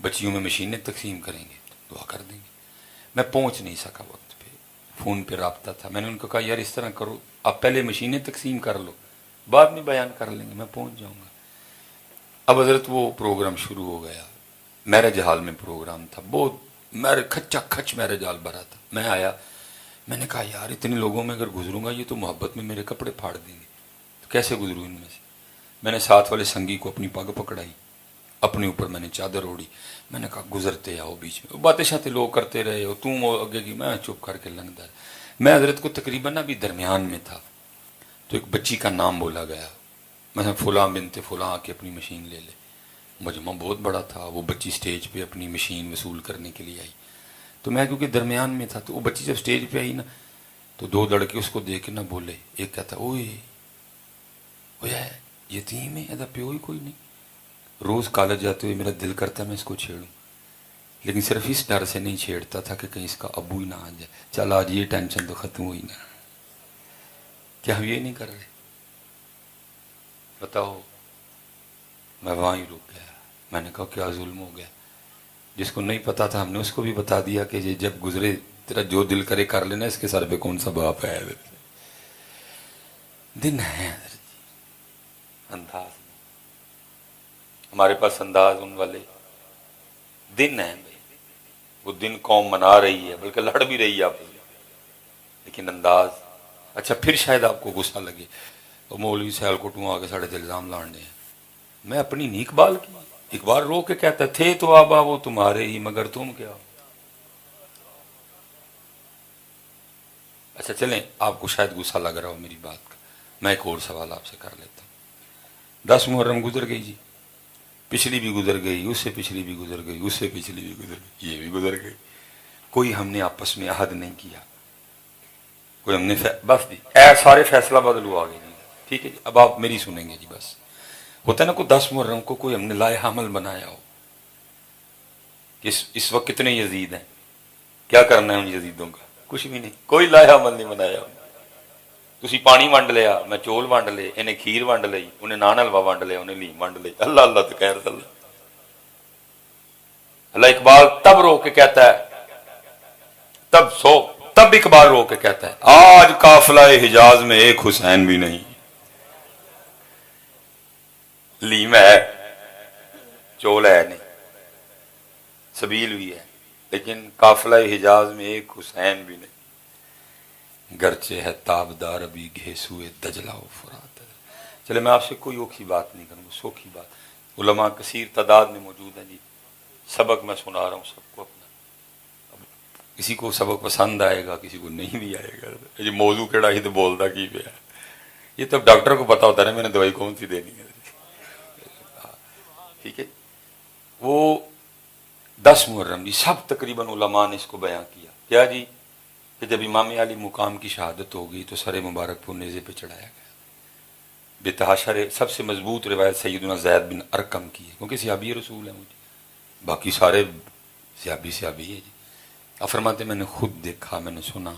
بچیوں میں مشینیں تقسیم کریں گے تو دعا کر دیں گے. میں پہنچ نہیں سکا وقت پہ, فون پہ رابطہ تھا. میں نے ان کو کہا یار اس طرح کرو, آپ پہلے مشینیں تقسیم کر لو, بعد میں بیان کر لیں گے, میں پہنچ جاؤں گا. اب حضرت وہ پروگرام شروع ہو گیا. میرج ہال میں پروگرام تھا, بہت کھچا کھچ میرج ہال بھرا تھا. میں آیا, میں نے کہا یار اتنے لوگوں میں اگر گزروں گا یہ تو محبت میں میرے کپڑے پھاڑ دیں گے, تو کیسے گزروں ان میں سے. میں نے ساتھ والے سنگی کو اپنی پگ پکڑائی, اپنے اوپر میں نے چادر اوڑی. میں نے کہا گزرتے آؤ بیچ میں, باتیں شاتیں لوگ کرتے رہے ہو, تم آگے کی, میں چپ کر کے لنگتا ہے. میں حضرت کو تقریباً ابھی درمیان میں تھا, تو ایک بچی کا نام بولا گیا, میں فلاں بنت فلاں آ کے اپنی مشین لے لے. مجمع بہت بڑا تھا, وہ بچی سٹیج پہ اپنی مشین وصول کرنے کے لیے آئی. تو میں کیونکہ درمیان میں تھا, تو وہ بچی جب سٹیج پہ آئی نا, تو دو لڑکے اس کو دیکھ کے نہ بولے. ایک کہتا اوئے یتیم ہے, ایسا پیو ہی کوئی نہیں. روز کالج جاتے ہوئے میرا دل کرتا ہے میں اس کو چھیڑوں, لیکن صرف اس ڈر سے نہیں چھیڑتا تھا کہ کہیں اس کا ابو ہی نہ آ جائے. چل آج یہ ٹینشن تو ختم ہوئی نا. کیا ہم یہ نہیں کر رہے؟ بتاؤ. میں وہاں ہی رک گیا. میں نے کہا کیا ظلم ہو گیا. جس کو نہیں پتا تھا ہم نے اس کو بھی بتا دیا کہ یہ جب گزرے تیرا جو دل کرے کر لینا, اس کے سر پہ کون سا باپ ہے. دن ہے انداز, ہمارے پاس انداز ان والے دن ہیں بھائی. وہ دن قوم منا رہی ہے, بلکہ لڑ بھی رہی ہے آپ, لیکن انداز. اچھا پھر شاید آپ کو غصہ لگے, اور مولوی سیال کوٹوں آ کے ساڑھے تے الزام لانے ہیں. میں اپنی نہیں اقبال کی, اقبال رو کے کہتا تھے تو آبا وہ تمہارے ہی, مگر تم کیا ہو. اچھا چلیں, آپ کو شاید غصہ لگ رہا ہو میری بات کا, میں ایک اور سوال آپ سے کر لیتا ہوں. 10 محرم گزر گئی جی, پچھلی بھی گزر گئی, اس سے پچھلی بھی گزر گئی, اس سے پچھلی بھی گزر گئی, یہ بھی گزر گئی. کوئی ہم نے آپس میں عہد نہیں کیا, کوئی ہم نے بس جی سارے فیصلہ بدلو آگے جی. ٹھیک ہے جی, اب آپ میری سنیں گے جی. بس ہوتا ہے نا کوئی 10 محرم کو کوئی ہم نے لائحہ عمل بنایا ہو کہ اس وقت کتنے یزید ہیں, کیا کرنا ہے ان یزیدوں کا, کچھ بھی نہیں, کوئی لائحہ عمل نہیں بنایا. تسی پانی ونڈ لیا, میں چول ونڈ لے, انہیں کھیر ونڈ لئی, انہیں نان حلوا ونڈ لیا, انہیں لیم ونڈ لئی. اللہ اللہ تو خیر اللہ. اللہ اقبال تب رو کے کہتا ہے, تب اقبال رو کے کہتا ہے آج قافلہ حجاز میں ایک حسین بھی نہیں. لیم ہے, چول ہے نہیں, سبیل بھی ہے, لیکن قافلہ حجاز میں ایک حسین بھی نہیں. گرچہ ہے تابدار ابھی گھیسوئے دجلہ و فرات. چلے میں آپ سے کوئی اوکھی بات نہیں کروں گا, سوکھی بات. علماء کثیر تعداد میں موجود ہیں جی, سبق میں سنا رہا ہوں سب کو اپنا. کسی کو سبق پسند آئے گا, کسی کو نہیں بھی آئے گا. یہ موضوع کیڑا ہی تو بولتا کی پہ ہے, یہ تو ڈاکٹر کو پتا ہوتا ہے نا میں نے دوائی کون سی دینی ہے. ٹھیک ہے, وہ 10 محرم جی سب تقریباً علماء نے اس کو بیان کیا. کیا جی کہ جب امام علی مقام کی شہادت ہو گئی تو سر مبارک کو نیزے پہ چڑھایا گیا. بتحاشر سب سے مضبوط روایت سیدنا زید بن ارقم کی ہے, کیونکہ صحابی رسول ہیں مجھے, باقی سارے صحابی ہے جی. آپ فرماتے میں نے خود دیکھا, میں نے سنا,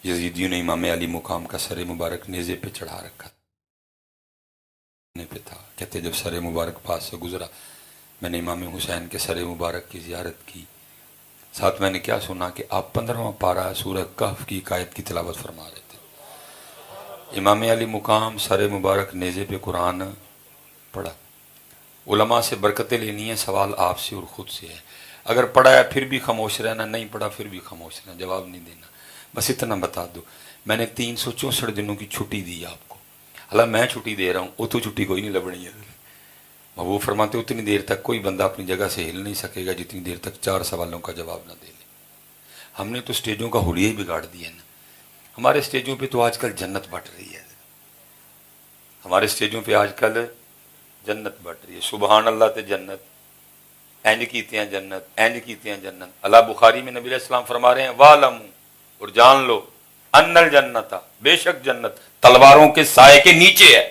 یزیدیوں نے امام علی مقام کا سر مبارک نیزے پہ چڑھا رکھا پہ تھا. کہتے جب سر مبارک پاس سے گزرا, میں نے امام حسین کے سر مبارک کی زیارت کی. ساتھ میں نے کیا سنا کہ آپ 15واں پارہ سورہ کہف کی آیت کی تلاوت فرما رہے تھے. امام علی مقام سر مبارک نیزے پہ قرآن پڑھا. علماء سے برکتیں لینی ہے, سوال آپ سے اور خود سے ہے. اگر پڑھا ہے پھر بھی خاموش رہنا, نہیں پڑھا پھر بھی خاموش رہنا, جواب نہیں دینا. بس اتنا بتا دو, میں نے 364 دنوں کی چھٹی دی آپ کو. اللہ میں چھٹی دے رہا ہوں, وہ تو چھٹی کوئی نہیں لبنی ہے. وہ فرماتے اتنی دیر تک کوئی بندہ اپنی جگہ سے ہل نہیں سکے گا جتنی دیر تک 4 سوالوں کا جواب نہ دے لے. ہم نے تو سٹیجوں کا حلیہ ہی بگاڑ دیا نا. ہمارے سٹیجوں پہ تو آج کل جنت بٹ رہی ہے, ہمارے سٹیجوں پہ آج کل جنت بٹ رہی ہے. سبحان اللہ تے جنت, اینج کیتے ہیں جنت, اینج کیتے ہیں جنت. اللہ بخاری میں نبی علیہ السلام فرما رہے ہیں وَعْلَمُوا, اور جان لو, ان الجنت, بے شک جنت تلواروں کے سائے کے نیچے ہے.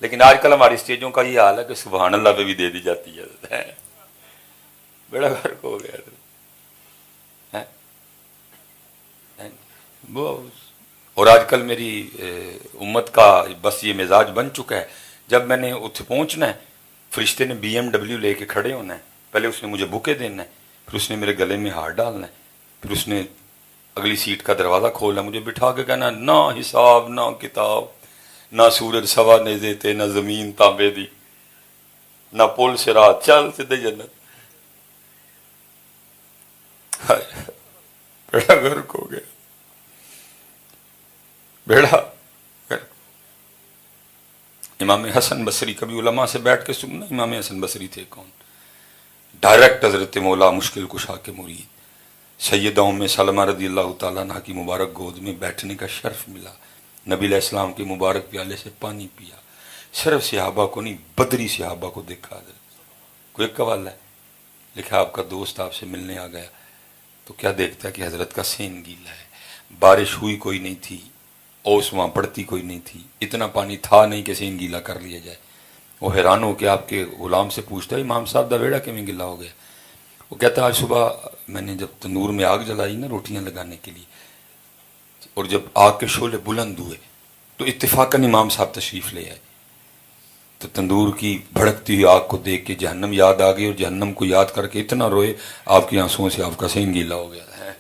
لیکن آج کل ہماری سٹیجوں کا یہ حال ہے کہ سبحان اللہ پہ بھی دے دی جاتی ہے. بڑا فرق ہو گیا. اور آج کل میری امت کا بس یہ مزاج بن چکا ہے, جب میں نے اتنے پہنچنا ہے, فرشتے نے BMW لے کے کھڑے ہونا ہے, پہلے اس نے مجھے بکے دینا ہے، پھر اس نے میرے گلے میں ہاتھ ڈالنا ہے، پھر اس نے اگلی سیٹ کا دروازہ کھولنا، مجھے بٹھا کے کہنا نہ حساب نہ کتاب، نہ سورج سوا نیزے تے، نہ زمین تانبے دی، نہ پل سے رات، چل سیدھے جنت۔ بیڑا غرق ہو گیا، بیڑا غرق۔ امام حسن بصری، کبھی علماء سے بیٹھ کے سننا، امام حسن بصری تھے کون؟ ڈائریکٹ حضرت مولا مشکل کشا کے مرید، سیدہ ام سلمہ رضی اللہ تعالیٰ عنہ کی مبارک گود میں بیٹھنے کا شرف ملا، نبی علیہ السلام کے مبارک پیالے سے پانی پیا، صرف صحابہ کو نہیں بدری صحابہ کو دیکھا۔ حضرت کو ایک قوال ہے لکھا آپ کا دوست آپ سے ملنے آ گیا تو کیا دیکھتا ہے کہ حضرت کا سین گیلا ہے، بارش ہوئی کوئی نہیں تھی، اوس وہاں پڑتی کوئی نہیں تھی، اتنا پانی تھا نہیں کہ سین گیلا کر لیا جائے۔ وہ حیران ہو کہ آپ کے غلام سے پوچھتا ہے امام صاحب دا ویڑا کیوں گلا ہو گیا؟ وہ کہتا ہے آج صبح میں نے جب تندور میں آگ جلائی نا روٹیاں لگانے کے لیے، اور جب آگ کے شعلے بلند ہوئے تو اتفاقاً امام صاحب تشریف لے آئے، تو تندور کی بھڑکتی ہوئی آگ کو دیکھ کے جہنم یاد آ گئی، اور جہنم کو یاد کر کے اتنا روئے آپ کی آنسوؤں سے آپ کا سین گیلا ہو گیا ہے۔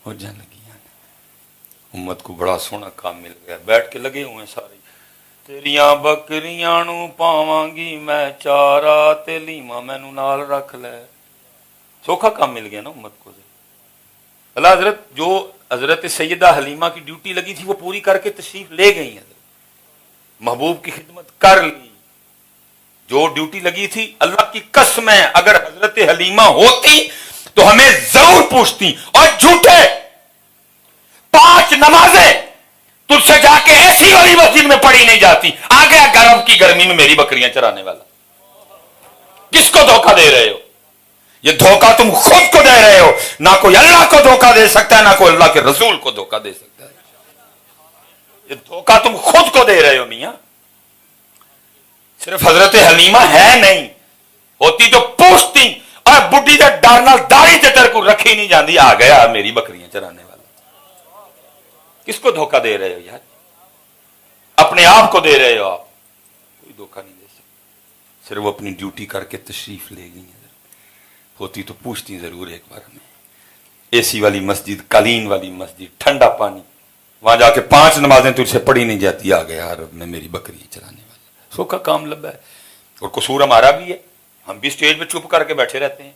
ہو جان لگی امت کو بڑا سونا کام مل گیا، بیٹھ کے لگے ہوئے سارے، تیریاں بکریاں نو پاواں گی میں چارا تے لیما مینوں نال رکھ لے۔ سوکھا کام مل گیا نا امت کو۔ اللہ حضرت جو حضرت سیدہ حلیمہ کی ڈیوٹی لگی تھی وہ پوری کر کے تشریف لے گئی ہیں، محبوب کی خدمت کر لی، جو ڈیوٹی لگی تھی اللہ کی قسم ہے اگر حضرت حلیمہ ہوتی تو ہمیں ضرور پوچھتی، اور جھوٹے 5 نمازیں تجھ سے جا کے ایسی والی مسجد میں پڑھی نہیں جاتی، آ گیا گرم کی گرمی میں میری بکریاں چرانے والا۔ کس کو دھوکہ دے رہے ہو؟ یہ دھوکہ تم خود کو دے رہے ہو، نہ کوئی اللہ کو دھوکہ دے سکتا ہے، نہ کوئی اللہ کے رسول کو دھوکہ دے سکتا ہے، یہ دھوکہ تم خود کو دے رہے ہو میاں۔ صرف حضرت حلیمہ ہے نہیں، ہوتی تو پوچھتی، اور بڈھی دے ڈر نال داڑھی تے تیرے کو رکھی نہیں جاندی، آ گیا میری بکریاں چرانے والا۔ کس کو دھوکہ دے رہے ہو یار؟ اپنے آپ کو دے رہے ہو آپ، کوئی دھوکہ نہیں دے سکتا، صرف وہ اپنی ڈیوٹی کر کے تشریف لے گئی ہیں، ہوتی تو پوچھتی ضرور ایک بار ہمیں۔ اے سی والی مسجد، قالین والی مسجد، ٹھنڈا پانی، وہاں جا کے 5 نمازیں تجھ سے پڑھی نہیں جاتی، آ گیا رب میں میری بکری چلانے والا۔ سو کا کام لبا ہے، اور قصور ہمارا بھی ہے، ہم بھی اسٹیج پہ چپ کر کے بیٹھے رہتے ہیں،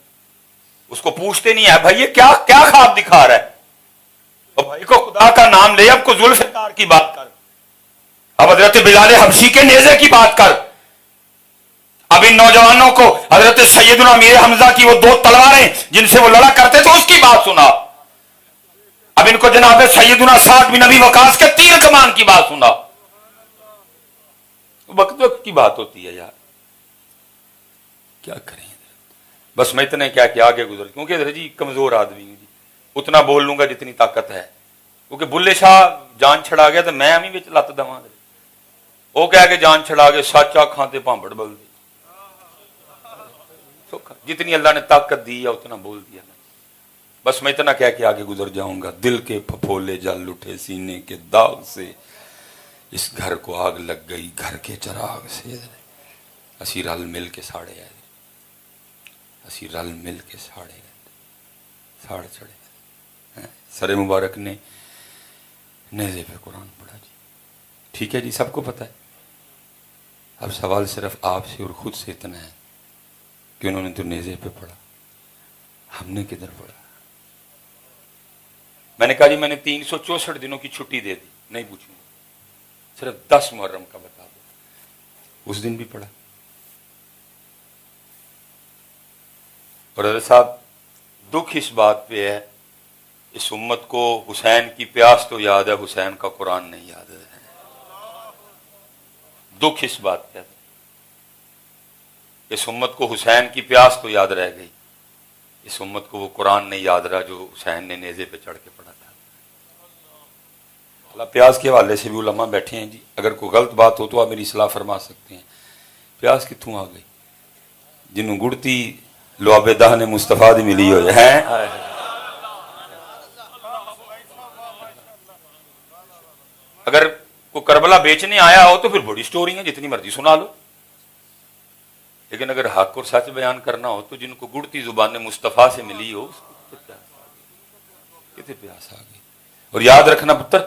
اس کو پوچھتے نہیں ہے بھائی یہ کیا کیا خواب دکھا رہا ہے، اور بھائی کو خدا کا نام لے، اب کو ذوالفقار کی بات کر، اب حضرت بلال حبشی کے نیزے کی بات کر، اب ان نوجوانوں کو حضرت سیدنا امیر حمزہ کی وہ 2 تلواریں جن سے وہ لڑا کرتے تھے اس کی بات سنا، اب ان کو جناب سیدنا سعد بن ابی وقاص کے تیر کمان کی بات سنا۔ وقت وقت کی بات ہوتی ہے یار، کیا کریں؟ بس میں اتنے کیا کہ آگے گزر، کیونکہ حضرت جی کمزور آدمی ہوں جی، اتنا بول لوں گا جتنی طاقت ہے، کیونکہ بلے شاہ جان چھڑا گیا تو میں ہمیں بچ لت دواں، وہ کہہ کے جان چھڑا گئے سچا کھاتے پانبڑ بل دی، جتنی اللہ نے طاقت دی ہے اتنا بول دیا۔ بس میں اتنا کہہ کے آگے گزر جاؤں گا، دل کے پھپھولے جل اٹھے سینے کے داغ سے، اس گھر کو آگ لگ گئی گھر کے چراغ سے، اسی رل مل کے ساڑے آئے، اسی رل مل کے ساڑے گئے، ساڑ چڑھے، سر مبارک نے نیزے پہ قرآن پڑھا جی، ٹھیک ہے جی، سب کو پتہ ہے۔ اب سوال صرف آپ سے اور خود سے اتنا ہے کہ انہوں نے تو نیزے پہ پڑھا، ہم نے کدھر پڑھا؟ میں نے کہا جی میں نے 364 دنوں کی چھٹی دے دی، نہیں پوچھوں گا، صرف 10 محرم کا بتا دو، اس دن بھی پڑھا۔ اور حضرت صاحب دکھ اس بات پہ ہے، اس امت کو حسین کی پیاس تو یاد ہے، حسین کا قرآن نہیں یاد ہے، دکھ اس بات پہ ہے، اس امت کو حسین کی پیاس تو یاد رہ گئی، اس امت کو وہ قرآن نہیں یاد رہا جو حسین نے نیزے پہ چڑھ کے پڑھا تھا۔ اللہ پیاس کے حوالے سے بھی علماء بیٹھے ہیں جی، اگر کوئی غلط بات ہو تو آپ میری اصلاح فرما سکتے ہیں۔ پیاس کتوں آ گئی؟ جنہوں گڑتی لعاب دہن مصطفیٰ دی ملی ہوئے ہیں، اگر کوئی کربلا بیچنے آیا ہو تو پھر بڑی سٹوری ہے، جتنی مرضی سنا لو، لیکن اگر حق اور سچ بیان کرنا ہو تو جن کو گڑتی زبان مصطفیٰ سے ملی ہو اس کو کتنے پیاس آ گئی. اور یاد رکھنا پتر،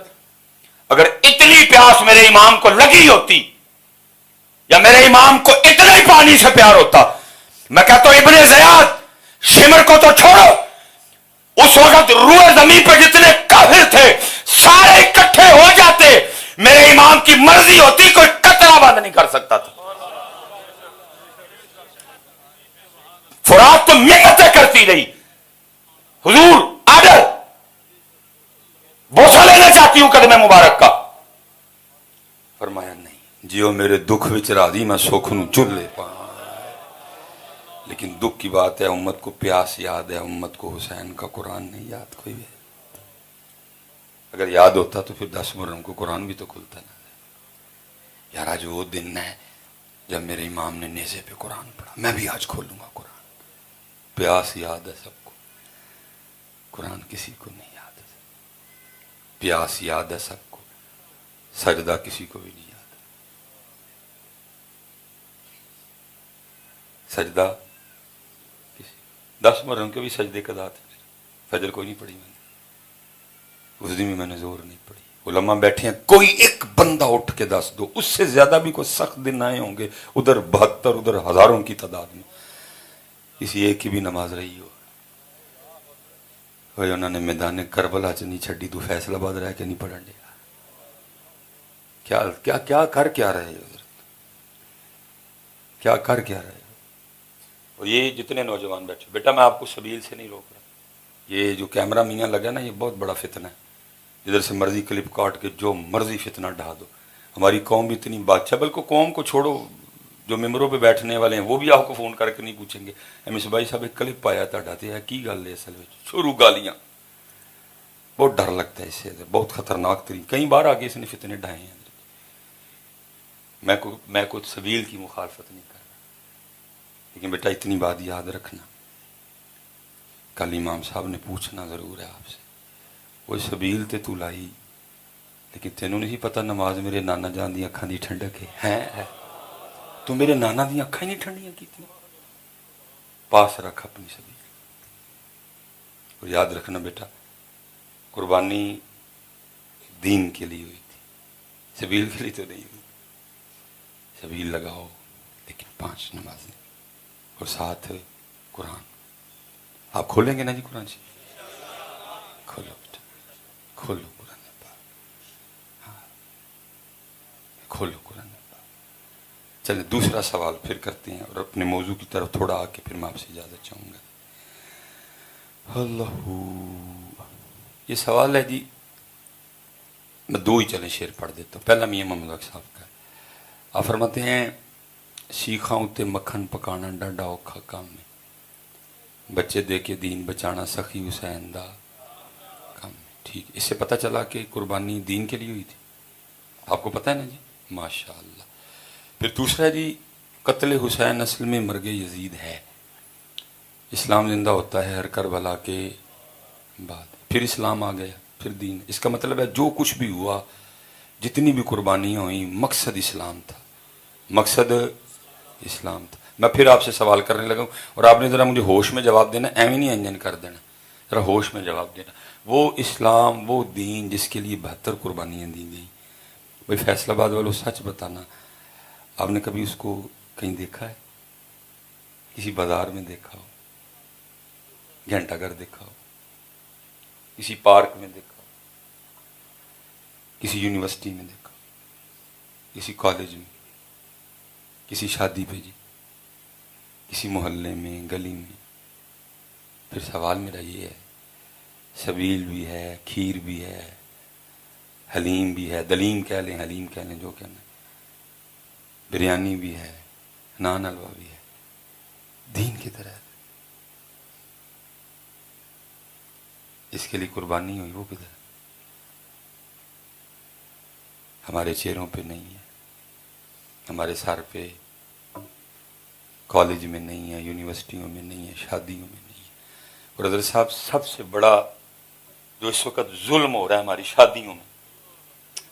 اگر اتنی پیاس میرے امام کو لگی ہوتی یا میرے امام کو اتنا ہی پانی سے پیار ہوتا، میں کہتا ہوں ابن زیاد شمر کو تو چھوڑو، اس وقت روئے زمین پہ جتنے کافر تھے سارے اکٹھے ہو جاتے، میرے امام کی مرضی ہوتی کوئی قطرہ بند نہیں کر سکتا تھا. فرات تو منتیں کرتی رہی، حضور آڈر، بوسہ لینا چاہتی ہوں قدم مبارک کا. فرمایا نہیں، جیو میرے دکھ وچ راضی میں سکھ نو چل لے پا. لیکن دکھ کی بات ہے، امت کو پیاس یاد ہے، امت کو حسین کا قرآن نہیں یاد. کوئی ہے اگر یاد ہوتا تو پھر 10 محرم کو قرآن بھی تو کھلتا نا. یار آج وہ دن ہے جب میرے امام نے نیزے پہ قرآن پڑھا، میں بھی آج کھولوں گا قرآن. پیاس یاد ہے سب کو، قرآن کسی کو نہیں یاد ہے. پیاس یاد ہے سب کو، سجدہ کسی کو بھی نہیں یاد. سجدہ 10 محرم کے بھی سجدے کا دات ہے. فجر کوئی نہیں پڑھی میں نے، اس دن بھی میں نے زور نہیں پڑھی. علماء بیٹھے ہیں، کوئی ایک بندہ اٹھ کے دس دو، اس سے زیادہ بھی کوئی سخت دن آئے ہوں گے، ادھر 72 ادھر ہزاروں کی تعداد میں، کسی ایک کی بھی نماز رہی ہو. ہوئے انہوں نے میدان کربلا چ نہیں چھڈی، تو فیصل آباد رہ کے نہیں پڑھن دیا. کیا کیا کیا کر کیا رہے ہو حضرت، کیا کر کیا رہے ہو. اور یہ جتنے نوجوان بیٹھے، بیٹا میں آپ کو سبیل سے نہیں روک رہا. یہ جو کیمرہ میاں لگا نا، یہ بہت بڑا فتنہ ہے. جدھر سے مرضی کلپ کاٹ کے جو مرضی فتنہ ڈھا دو. ہماری قوم بھی اتنی بادشاہ، بلکہ قوم کو چھوڑو، جو ممبروں پہ بیٹھنے والے ہیں وہ بھی آپ کو فون کر کے نہیں پوچھیں گے ایم ایس بھائی صاحب ایک کلپ پایا تھا تے ہے کی گل ہے. اصل میں شروع گالیاں، بہت ڈر لگتا ہے اس سے، بہت خطرناک ترین. کئی بار آگے اس نے فتنے ڈھائے ہیں. میں کوئی سبیل کی مخالفت نہیں کر رہا، لیکن بیٹا اتنی بات یاد رکھنا، کل امام صاحب نے پوچھنا ضرور ہے آپ سے، وہ سبیل تے تو لائی، لیکن تینوں نہیں پتہ نماز میرے نانا جان دی اکھاں دی ٹھنڈک ہے. تو میرے نانا دی اکھاں نہیں ٹھنڈیاں کیتی. پاس رکھ اپنی سبیل. اور یاد رکھنا بیٹا، قربانی دین کے لیے ہوئی تھی، سبیل کے لیے تو نہیں ہوئی. سبیل لگاؤ لیکن 5 نمازیں اور ساتھ قرآن. آپ کھولیں گے نا جی قرآن سے؟ کھولو بیٹا، کھولو قرآن پاک. ہاں کھولو قرآن پاک. چلیں دوسرا سوال پھر کرتے ہیں، اور اپنے موضوع کی طرف تھوڑا آ کے پھر میں آپ سے اجازت چاہوں گا. اللہ، یہ سوال ہے جی، میں 2 ہی چلیں شعر پڑھ دیتا ہوں. پہلا میاں محمد صاحب کا ہے. آپ فرماتے ہیں سیخاں اتے مکھن پکانا ڈاڈا اوکھا کام ہے، بچے دے کے دین بچانا سخی حسین دا کام ہے. ٹھیک، اس سے پتہ چلا کہ قربانی دین کے لیے ہوئی تھی. آپ کو پتہ ہے نا جی، ماشاء اللہ. پھر دوسرا جی، قتل حسین اصل میں مرگ یزید ہے. اسلام زندہ ہوتا ہے ہر کربلا کے بعد، پھر اسلام آ گیا، پھر دین. اس کا مطلب ہے جو کچھ بھی ہوا، جتنی بھی قربانیاں ہوئیں، مقصد اسلام تھا، مقصد اسلام تھا. میں پھر آپ سے سوال کرنے لگا ہوں، اور آپ نے ذرا مجھے ہوش میں جواب دینا، ایویں نہیں انجن کر دینا، ذرا ہوش میں جواب دینا. وہ اسلام، وہ دین جس کے لیے 72 قربانیاں دی گئیں، بھائی فیصل آباد والوں سچ بتانا، آپ نے کبھی اس کو کہیں دیکھا ہے؟ کسی بازار میں دیکھا ہو، گھنٹہ گھر دیکھا ہو، کسی پارک میں دیکھا ہو، کسی یونیورسٹی میں دیکھا ہو، کسی کالج میں، کسی شادی پہ جی، کسی محلے میں، گلی میں؟ پھر سوال میرا یہ ہے، سبیل بھی ہے، کھیر بھی ہے، حلیم بھی ہے، دلیم کہہ لیں، حلیم کہہ لیں، جو کہنا ہے، بریانی بھی ہے، نان حلوہ بھی ہے، دین کی طرح. اس کے لیے قربانی ہوئی، وہ کدھر؟ ہمارے چہروں پہ نہیں ہے، ہمارے سر پہ، کالج میں نہیں ہے، یونیورسٹیوں میں نہیں ہے، شادیوں میں نہیں ہے. اور حضرت صاحب سب سے بڑا جو اس وقت ظلم ہو رہا ہے ہماری شادیوں میں،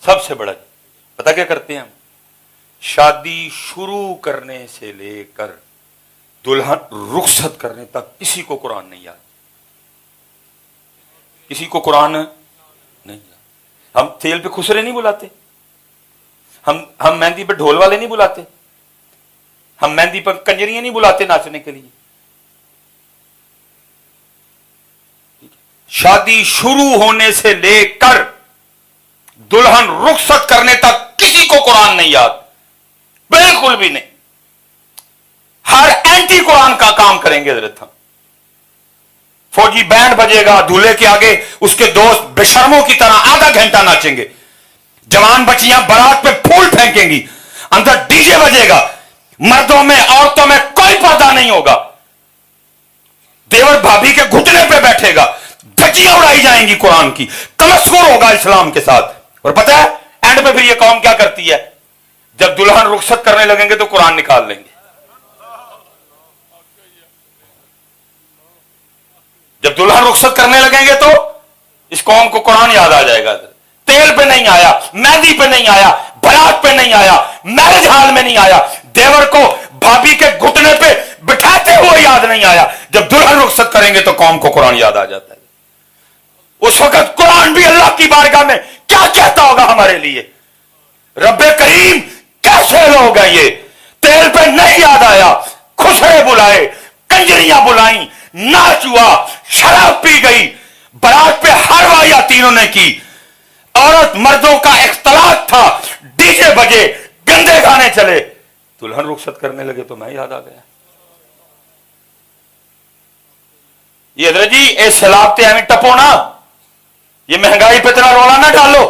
سب سے بڑا، پتہ کیا کرتے ہیں ہم؟ شادی شروع کرنے سے لے کر دلہن رخصت کرنے تک کسی کو قرآن نہیں یاد، کسی کو قرآن نہیں یاد۔ ہم تیل پہ خسرے نہیں بلاتے، ہم مہندی پہ ڈھول والے نہیں بلاتے، ہم مہندی پر کنجریاں نہیں بلاتے ناچنے کے لیے۔ شادی شروع ہونے سے لے کر دلہن رخصت کرنے تک کسی کو قرآن نہیں یاد، بالکل بھی نہیں۔ ہر اینٹی قرآن کا کام کریں گے حضرت ہم۔ فوجی بینڈ بجے گا، دولہے کے آگے اس کے دوست بے شرموں کی طرح آدھا گھنٹہ ناچیں گے، جوان بچیاں بارات پہ پھول پھینکیں گی، اندر ڈی جے بجے گا، مردوں میں عورتوں میں کوئی پردہ نہیں ہوگا، دیور بھابھی کے گھٹنے پہ بیٹھے گا، دھجیاں اڑائی جائیں گی قرآن کی، تمسخر ہوگا اسلام کے ساتھ۔ اور پتہ ہے اینڈ پہ پھر یہ قوم کیا کرتی ہے؟ جب دلہن رخصت کرنے لگیں گے تو قرآن نکال لیں گے، جب دلہن رخصت کرنے لگیں گے تو اس قوم کو قرآن یاد آ جائے گا۔ تیل پہ نہیں آیا، مہندی پہ نہیں آیا، بارات پہ نہیں آیا، میرج ہال میں نہیں آیا، دیور کو بھابھی کے گھٹنے پہ بٹھاتے ہوئے یاد نہیں آیا۔ جب دلہن رخصت کریں گے تو قوم کو قرآن یاد آ جاتا ہے۔ اس وقت قرآن بھی اللہ کی بارگاہ میں کیا کہتا ہوگا ہمارے لیے؟ رب کریم کیسے لوگ ہیں یہ؟ تیل پہ نہیں یاد آیا، خسرے بلائے، کنجریاں بلائیں، ناچ ہوا، شراب پی گئی، بارات پہ ہر واحد انہوں نے کی، عورت مردوں کا اختلاط تھا، ڈی جے بجے، گندے گانے چلے، دلہن رخصت کرنے لگے تو میں یاد آ گیا۔ یہ حضرت جی اے سلابتے ہمیں ٹپو نا، یہ مہنگائی پہ اتنا رولا نہ ڈالو،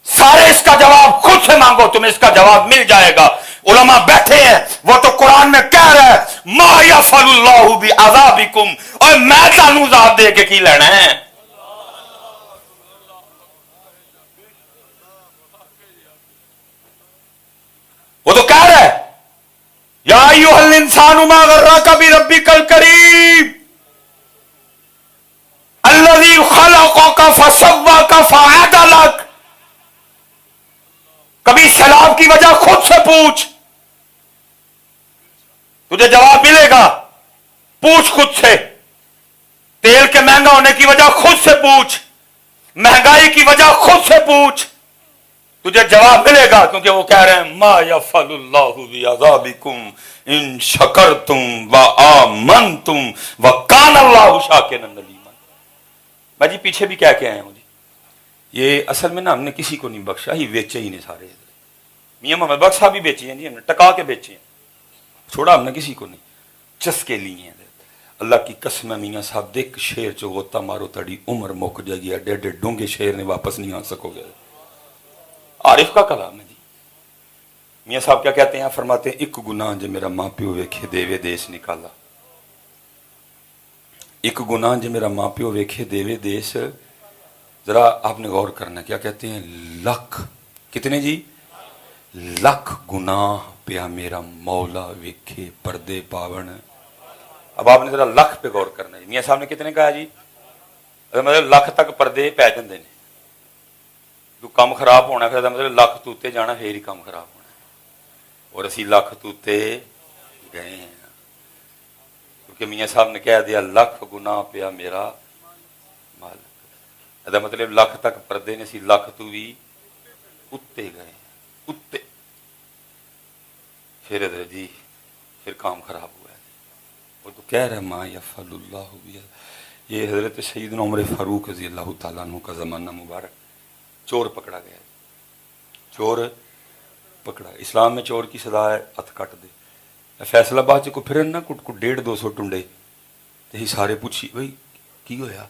سارے اس کا جواب خود سے مانگو، تمہیں اس کا جواب مل جائے گا۔ علماء بیٹھے ہیں، وہ تو قرآن میں کہہ رہا ہے ما یفعل اللہ بعذابکم، اور میں تانوں عذاب دے کے کی لینا ہے۔ وہ تو کہہ رہا ہے یا ایھا الانسان ما غرک بربک الکریم الذی خلقک فسواک فعدلک۔ کبھی سیلاب کی وجہ خود سے پوچھ، تجھے جواب ملے گا، پوچھ خود سے۔ تیل کے مہنگا ہونے کی وجہ خود سے پوچھ، مہنگائی کی وجہ خود سے پوچھ، تجھے جواب ملے گا، کیونکہ وہ کہہ رہے ہیں ما یفعل اللہ بعذابکم ان شکرتم وآمنتم وکان اللہ شاکرا علیما۔ میں جی پیچھے بھی کہہ کے آیا ہوں جی، یہ اصل میں نا ہم نے کسی کو نہیں بخشا، ہی بیچے ہی نہیں سارے۔ میاں محمد بخش صاحب بھی بیچے ہیں جی، ہم نے ٹکا کے بیچے ہیں، چھوڑا ہم نے کسی کو نہیں، چسکے لیے ہیں۔ اللہ کی قسم ہے میاں صاحب دیکھ شیر چو غوطہ مارو تڑی عمر مک جائے گی، ڈیڈے ڈونگے شیر نے واپس نہیں آ سکو گے۔ عارف کا کلام ہے جی۔ میاں صاحب کیا کہتے ہیں؟ فرماتے ہیں ایک گناہ جو میرا ماں پیو ویکھے دیوے دیس نکالا، ایک گناہ جو میرا ماں پیو ویکھے دیوے دیس۔ ذرا آپ نے غور کرنا، کیا کہتے ہیں؟ لکھ، کتنے جی؟ لکھ گناہ پیا میرا مولا ویکھے پردے پاون۔ اب آپ نے ذرا لکھ پہ غور کرنا ہے۔ میاں صاحب نے کتنے کہا جی؟ مطلب لکھ تک پردے پی جاندے نے، تو کام خراب ہونا، پھر مطلب لکھ توتے جانا پھر ہی کام خراب ہونا، اور اسی لکھ توتے گئے ہیں، کیونکہ میاں صاحب نے کہہ دیا لکھ گناہ پیا میرا مالک۔ ادا مطلب لکھ تک پردے نے، سی لکھ تو بھی اتے گئے، اتے پھر حضرت جی پھر کام خراب ہوا ہے۔ وہ تو کہہ رہا ہے ما یفعل اللہ بی، یہ حضرت سیدنا عمر فاروق رضی اللہ تعالیٰ عنہ کا زمانہ مبارک، چور پکڑا گیا، چور پکڑا۔ اسلام میں چور کی سزا ہے ہتھ کٹ دے۔ فیصل آباد کو پھرن نہ کٹ کو 150-200 ٹنڈے تے سارے پوچھی بھائی کی ہویا،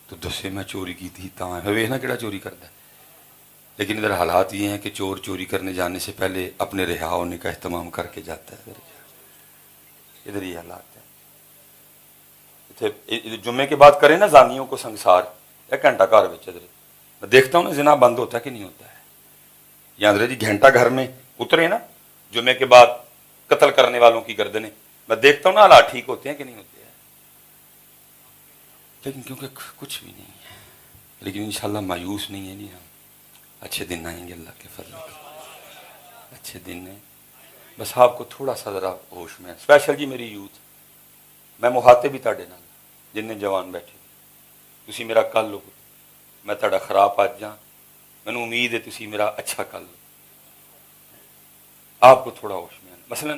تو دسے میں چوری کی تھی، تاں ویکھنا کیڑا چوری کرتا ہے۔ لیکن ادھر حالات یہ ہیں کہ چور چوری کرنے جانے سے پہلے اپنے رہا ہونے کا اہتمام کر کے جاتا ہے۔ ادھر یہ حالات ہیں۔ جمعے کے بعد کریں نا زانیوں کو سنسار، ایک گھنٹہ گھر میں میں دیکھتا ہوں نا زنا بند ہوتا ہے کہ نہیں ہوتا ہے۔ یا حضرت جی گھنٹہ گھر میں اترے نا جمعے کے بعد قتل کرنے والوں کی گردنیں، میں دیکھتا ہوں نا حالات ٹھیک ہوتے ہیں کہ نہیں ہوتے ہیں۔ لیکن کیونکہ کچھ بھی نہیں ہے، لیکن انشاءاللہ مایوس نہیں ہے، نہیں ہم اچھے دن آئیں گے اللہ کے فضل سے، اچھے دن ہیں۔ بس آپ کو تھوڑا سا ذرا ہوش میں، اسپیشل جی میری یوتھ میں ਮੁਹਾਤੇ ਵੀ ਤੁਹਾਡੇ ਨਾਲ ਜਿੰਨੇ ਜਵਾਨ ਬੈਠੇ ਤੁਸੀਂ ਮੇਰਾ ਕੱਲ ਲਓ ਮੈਂ ਤੁਹਾਡਾ ਖਰਾਬ ਅੱਜ ਜਾਂ ਮੈਨੂੰ ਉਮੀਦ ہے ਤੁਸੀਂ میرا اچھا کل لو آپ کو تھوڑا ہوش میں آنا مثلا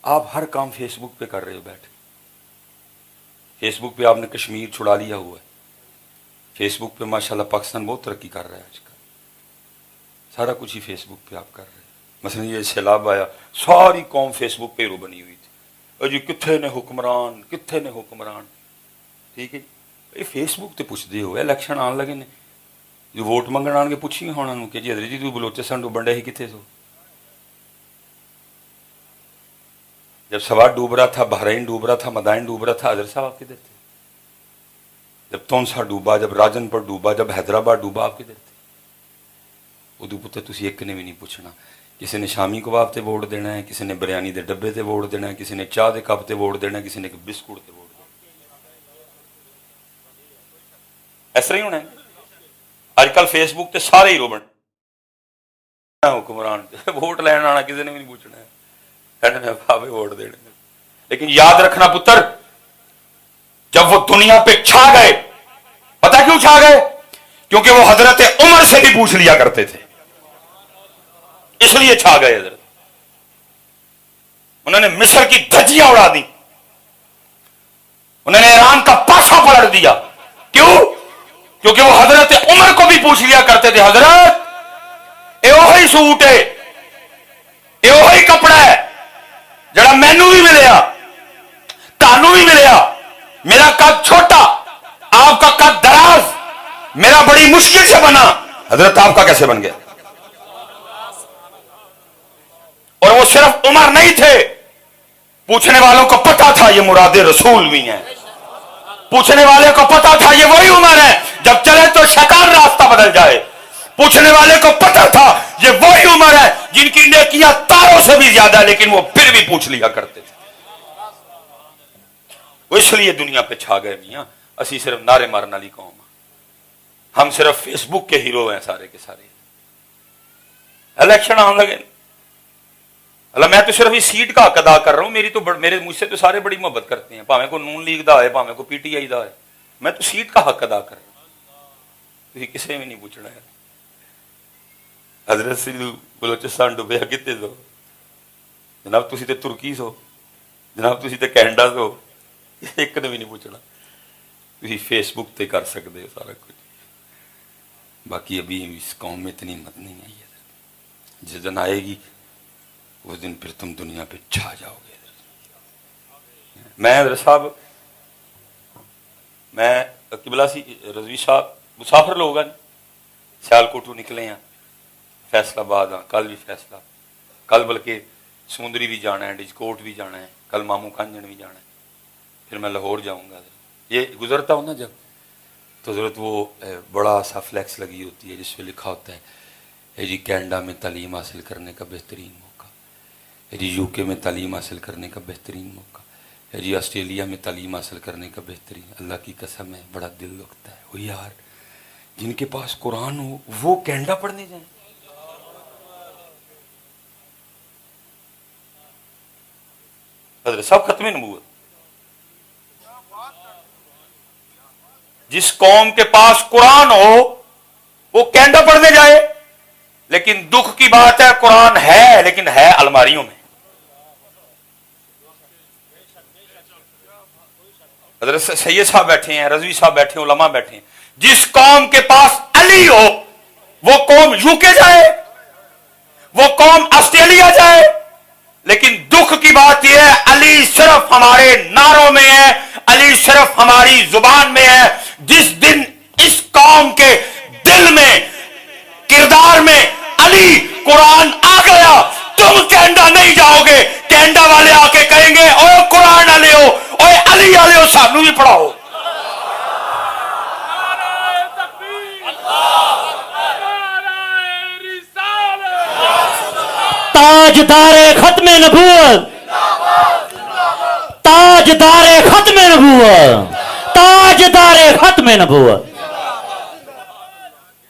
آپ ہر کام فیس بک پہ کر رہے ہو بیٹھے فیس بک پہ آپ نے کشمیر چھڑا لیا ہوا ہے فیس بک پہ ماشاءاللہ پاکستان بہت ترقی کر رہا ہے آج کل سارا کچھ ہی فیس بک پہ آپ کر رہے ہیں مثلا یہ سیلاب آیا ساری قوم فیس بک پہ رو بنی ہوئی تھی اور جی کتنے نے حکمران کتنے نے حکمران ٹھیک ہے یہ فیس بک تے پوچھتے ہو الیکشن آن لگے نے جو ووٹ منگن آن کے پوچھی ہونا کہ جی حضرت جی تو بلوچستان ڈوبن ہی کتنے سو جب سوات ڈوب رہا تھا بحرین ڈوب رہا تھا مدائن ڈوب رہا تھا حضرت صاحب آپ کدھر تھے جب تونسا ڈوبا جب راجن پر ڈوبا جب حیدرآباد ڈوبا آپ کدھر تھے ادو پتہ تسی ایک نے بھی نہیں پوچھنا کسی نے شامی کباب تے ووٹ دینا ہے کسی نے بریانی دے ڈبے تے ووٹ دینا ہے کسی نے چاہ دے کپ تے ووٹ دینا ہے کسی نے بسکٹ تے ووٹ دینا اس طرح ہی ہونا ہے اج کل فیس بک تے سارے ہی روبن حکمران ووٹ لین آنا کسی نے بھی نہیں پوچھنا ہے کہنے میں بابے ووٹ دینے لیکن یاد رکھنا پتر جب وہ دنیا پہ چھا گئے پتہ کیوں چھا گئے کیونکہ وہ حضرت عمر سے بھی پوچھ لیا کرتے تھے اس لیے چھا گئے حضرت انہوں نے مصر کی دھجیاں اڑا دی انہوں نے ایران کا پاسا پلٹ دیا کیوں کیونکہ وہ حضرت عمر کو بھی پوچھ لیا کرتے تھے حضرت اے وہی سوٹ ہے اے وہی کپڑا ہے جڑا مینو بھی ملیا تانوں بھی ملیا میرا قد چھوٹا آپ کا قد دراز میرا بڑی مشکل سے بنا حضرت آپ کا کیسے بن گیا اور وہ صرف عمر نہیں تھے پوچھنے والوں کو پتا تھا یہ مراد رسول بھی ہیں پوچھنے والے کو پتا تھا یہ وہی عمر ہے جب چلے تو شیطان راستہ بدل جائے پوچھنے والے کو پتا تھا یہ وہی عمر ہے جن کی نیکیاں تاروں سے بھی زیادہ لیکن وہ پھر بھی پوچھ لیا کرتے تھے وہ اس لیے دنیا پہ چھا گئے میاں اسی صرف نعرے مارنے والی قوم ہم صرف فیس بک کے ہیرو ہیں سارے کے سارے الیکشن آنے لگے اللہ میں تو صرف اس سیٹ کا حق ادا کر رہا ہوں میری تو میرے مجھ سے تو سارے بڑی محبت کرتے ہیں پاویں کو نون لیگ دا ہے پاویں کو پی ٹی آئی دا ہے میں تو سیٹ کا حق ادا کر رہا ہوں کسی میں نہیں پوچھنا ہے حضرت سیدھو بلوچستان ڈوبیا کتنے سو جناب تسی تے ترکی سو جناب تسی تے کینیڈا سو ایک نے بھی نہیں پوچھنا تسی فیس بک تے کر سکتے ہو سارا کچھ باقی ابھی اس قوم میں اتنی ہمت نہیں آئی ہے جس دن آئے گی اس دن پھر تم دنیا پہ چھا جاؤ گے میں حضرت صاحب میں قبلہ سی رضوی صاحب مسافر لوگ ہیں سیالکوٹو نکلے ہیں فیصلہ آباد ہاں کل بھی فیصلہ کل بلکہ سمندری بھی جانا ہے ڈجکوٹ بھی جانا ہے کل مامو کانجن بھی جانا ہے پھر میں لاہور جاؤں گا یہ گزرتا ہوں نا جب تو ضرورت وہ بڑا سا فلیکس لگی ہوتی ہے جس پہ لکھا ہوتا ہے جی کینیڈا میں تعلیم حاصل کرنے کا بہترین موقع جی یو کے میں تعلیم حاصل کرنے کا بہترین موقع جی آسٹریلیا میں تعلیم حاصل کرنے کا بہترین اللہ کی قسم ہے بڑا دل لگتا ہے وہ یار جن کے پاس قرآن ہو وہ کینیڈا پڑھنے جائیں حضرت صاحب ختم نبوت جس قوم کے پاس قرآن ہو وہ کینیڈا پڑھنے جائے لیکن دکھ کی بات ہے قرآن ہے لیکن ہے الماریوں میں حضرت سید صاحب بیٹھے ہیں رضوی صاحب بیٹھے ہیں علماء بیٹھے ہیں جس قوم کے پاس علی ہو وہ قوم یو کے جائے وہ قوم آسٹریلیا جائے لیکن دکھ کی بات یہ ہے علی صرف ہمارے نعروں میں ہے علی صرف ہماری زبان میں ہے جس دن اس قوم کے دل میں کردار میں علی قرآن آ گیا تم کینیڈا نہیں جاؤ گے کینیڈا والے آ کے کہیں گے اوے قرآن والے ہو اوے علی والے ہو سانو بھی پڑھاؤ تاجدار ختم نبوت تاجدار ختم نبوت تاجدار ختم نبوت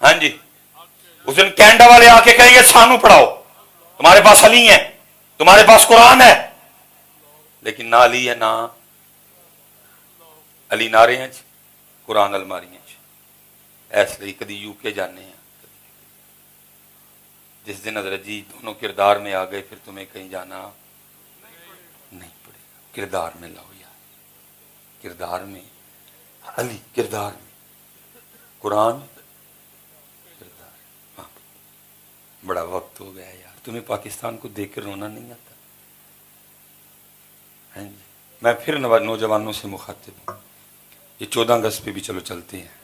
ہاں جی اس دن کینیڈا والے آ کے کہیں گے سانو پڑھاؤ تمہارے پاس علی ہے تمہارے پاس قرآن ہے لیکن نہ علی ہے نہ علی نعرے قرآن الماریاں اس لیے کدی یو کے جانے ہیں، جس دن حضرت جی دونوں کردار میں آ گئے پھر تمہیں کہیں جانا نہیں پڑے گا، کردار میں لاؤ یار، کردار میں علی، کردار میں قرآن، کردار۔ ہاں بڑا وقت ہو گیا یار، تمہیں پاکستان کو دیکھ کر رونا نہیں آتا؟ ہیں جی، میں پھر نوجوانوں سے مخاطب ہوں، یہ 14 اگست پہ بھی چلو چلتے ہیں،